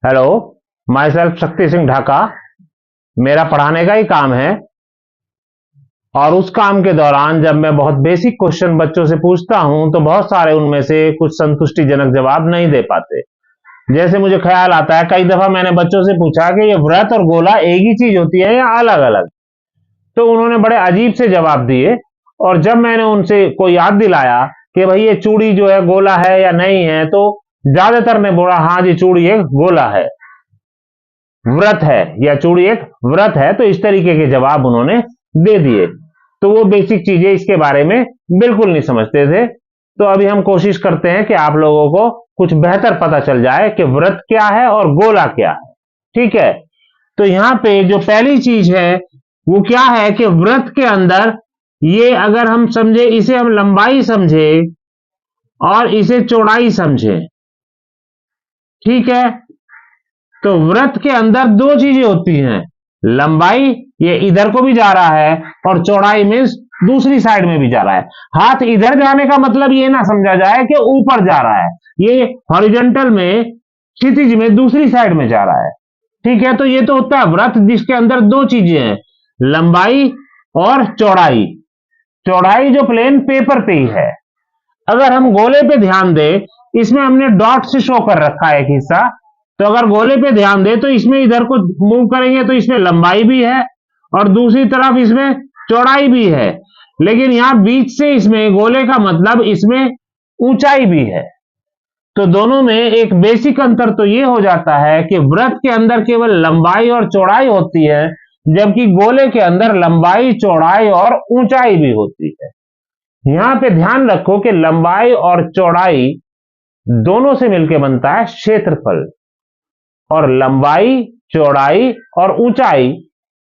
Hello, my self Shakti Singh Dhaka. मेरा पढ़ाने का ही काम है और उस काम के दौरान जब मैं बहुत बेसिक क्वेश्चन बच्चों से पूछता हूं तो बहुत सारे उनमें से कुछ संतुष्टिजनक जवाब नहीं दे पाते। जैसे मुझे ख्याल आता है, कई दफा मैंने बच्चों से पूछा कि ये व्रत और गोला एक ही चीज होती है या अलग अलग, तो उन्होंने बड़े अजीब से जवाब दिए। और जब मैंने उनसे कोई याद दिलाया कि भाई ये चूड़ी जो है गोला है या नहीं है, तो ज्यादातर ने बोला हाँ जी चूड़ी एक गोला है, व्रत है, या चूड़ी एक व्रत है। तो इस तरीके के जवाब उन्होंने दे दिए। तो वो बेसिक चीजें इसके बारे में बिल्कुल नहीं समझते थे। तो अभी हम कोशिश करते हैं कि आप लोगों को कुछ बेहतर पता चल जाए कि व्रत क्या है और गोला क्या है। ठीक है, तो यहां पे जो पहली चीज है वो क्या है कि व्रत के अंदर ये अगर हम समझे, इसे हम लंबाई समझे और इसे चौड़ाई समझे, ठीक है, तो व्रत के अंदर दो चीजें होती हैं। लंबाई, ये इधर को भी जा रहा है, और चौड़ाई मीन्स दूसरी साइड में भी जा रहा है। हाथ इधर जाने का मतलब ये ना समझा जाए कि ऊपर जा रहा है, ये हॉरिजॉन्टल में, क्षितिज में दूसरी साइड में जा रहा है। ठीक है, तो ये तो होता है व्रत जिसके अंदर दो चीजें हैं, लंबाई और चौड़ाई। चौड़ाई जो प्लेन पेपर पे ही है। अगर हम गोले पे ध्यान दें, इसमें हमने डॉट से शो कर रखा है एक हिस्सा, तो अगर गोले पे ध्यान दें तो इसमें इधर को मूव करेंगे तो इसमें लंबाई भी है और दूसरी तरफ इसमें चौड़ाई भी है। लेकिन यहां बीच से इसमें गोले का मतलब इसमें ऊंचाई भी है। तो दोनों में एक बेसिक अंतर तो ये हो जाता है कि व्रत के अंदर केवल लंबाई और चौड़ाई होती है, जबकि गोले के अंदर लंबाई, चौड़ाई और ऊंचाई भी होती है। यहां पे ध्यान रखो कि लंबाई और चौड़ाई दोनों से मिलकर बनता है क्षेत्रफल, और लंबाई, चौड़ाई और ऊंचाई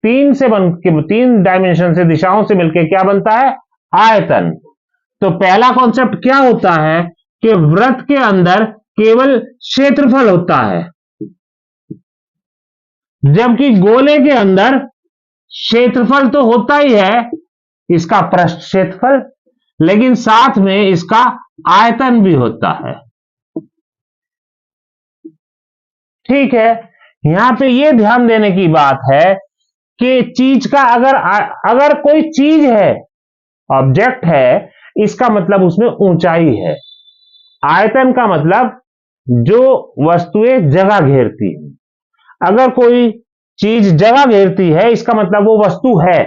तीन डायमेंशन से, दिशाओं से मिलकर क्या बनता है? आयतन। तो पहला कॉन्सेप्ट क्या होता है कि व्रत के अंदर केवल क्षेत्रफल होता है, जबकि गोले के अंदर क्षेत्रफल तो होता ही है, इसका पृष्ठ क्षेत्रफल, लेकिन साथ में इसका आयतन भी होता है। ठीक है, यहां पे ये ध्यान देने की बात है कि चीज का अगर कोई चीज है, ऑब्जेक्ट है, इसका मतलब उसमें ऊंचाई है। आयतन का मतलब जो वस्तुएं जगह घेरती हैं। अगर कोई चीज जगह घेरती है, इसका मतलब वो वस्तु है।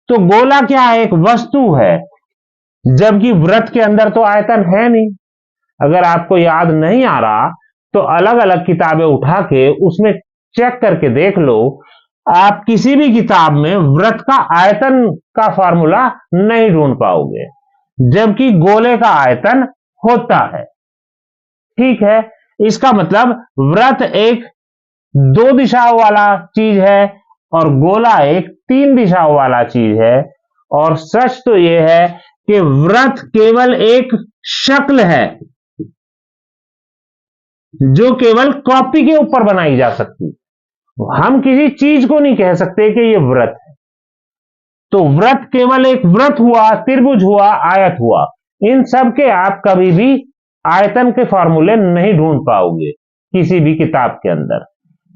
तो गोला क्या है? एक वस्तु है, जबकि व्रत के अंदर तो आयतन है नहीं। अगर आपको याद नहीं आ रहा तो अलग अलग किताबें उठा के उसमें चेक करके देख लो, आप किसी भी किताब में व्रत का आयतन का फार्मूला नहीं ढूंढ पाओगे, जबकि गोले का आयतन होता है। ठीक है, इसका मतलब व्रत एक दो दिशाओं वाला चीज है और गोला एक तीन दिशाओं वाला चीज है। और सच तो यह है कि व्रत केवल एक शक्ल है जो केवल कॉपी के ऊपर बनाई जा सकती। हम किसी चीज को नहीं कह सकते कि यह व्रत है। तो व्रत केवल एक वृत्त हुआ, त्रिभुज हुआ, आयत हुआ। इन सब के आप कभी भी आयतन के फॉर्मूले नहीं ढूंढ पाओगे किसी भी किताब के अंदर,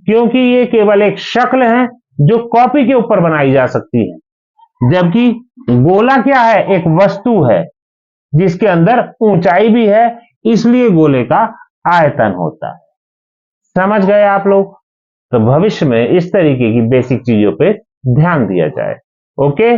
क्योंकि ये केवल एक शक्ल है जो कॉपी के ऊपर बनाई जा सकती है। जबकि गोला क्या है? एक वस्तु है जिसके अंदर ऊंचाई भी है, इसलिए गोले का आयतन होता है। समझ गए आप लोग? तो भविष्य में इस तरीके की बेसिक चीजों पे ध्यान दिया जाए। ओके।